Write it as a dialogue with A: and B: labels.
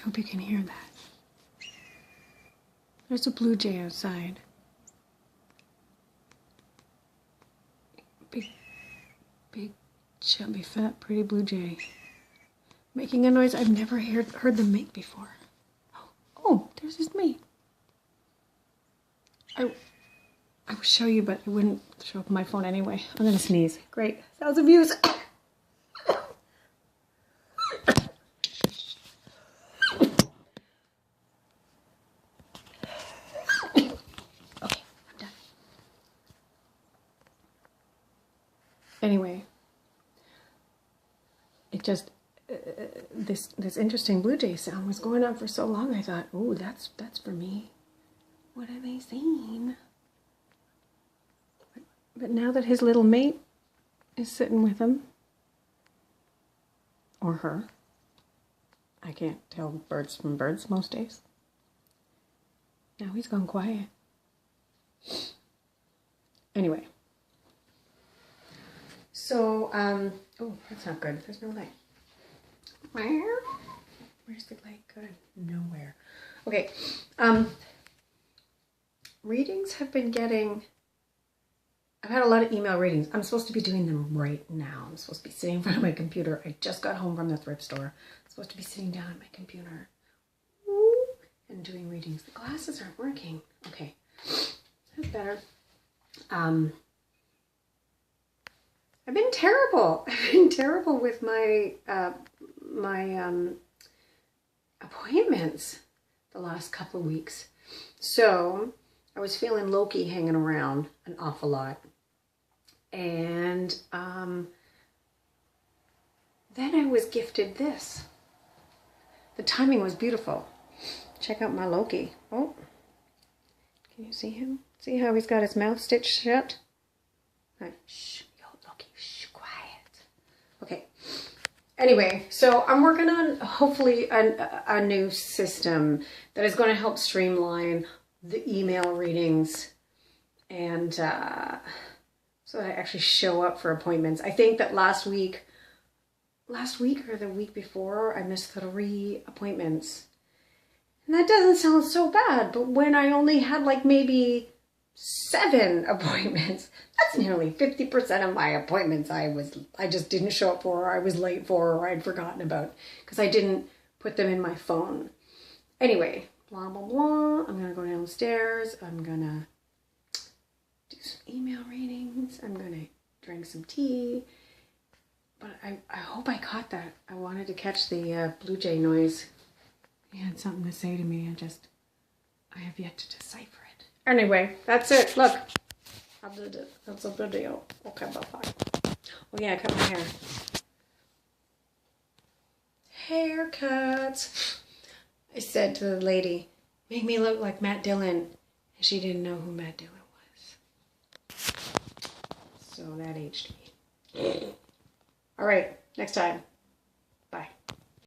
A: hope you can hear that. There's a blue jay outside. Big, chubby, fat, pretty blue jay. Making a noise I've never heard them make before. Oh, there's his mate. I would show you, but it wouldn't show up on my phone anyway. I'm gonna sneeze. Great. 1,000 views. Anyway, it just this interesting blue jay sound was going on for so long. I thought, oh, that's for me. What are they saying? But now that his little mate is sitting with him, or her, I can't tell birds from birds most days. Now he's gone quiet. Anyway. So, oh, that's not good. There's no light. Where's the light? Good. Nowhere. Okay. Readings have been getting... I've had a lot of email readings. I'm supposed to be doing them right now. I'm supposed to be sitting in front of my computer. I just got home from the thrift store. I'm supposed to be sitting down at my computer and doing readings. The glasses aren't working. Okay. That's better. I've been terrible. I've been terrible with my appointments the last couple of weeks. So I was feeling Loki hanging around an awful lot. And then I was gifted this. The timing was beautiful. Check out my Loki. Oh, can you see him? See how he's got his mouth stitched shut? Shh. Okay. Anyway, so I'm working on hopefully a new system that is going to help streamline the email readings and so that I actually show up for appointments. I think that last week or the week before, I missed 3 appointments. And that doesn't sound so bad, but when I only had like maybe 7 appointments, that's nearly 50% of my appointments I just didn't show up for, or I was late for, or I'd forgotten about because I didn't put them in my phone. Anyway, blah, blah, blah. I'm going to go downstairs. I'm going to do some email readings. I'm going to drink some tea. But I hope I caught that. I wanted to catch the blue jay noise. He had something to say to me. I have yet to decipher it. Anyway, that's it. Look, I did it. That's a video. Okay, bye-bye. Oh yeah, I cut my hair. Haircuts. I said to the lady, make me look like Matt Dillon. And she didn't know who Matt Dillon was. So that aged me. All right, next time.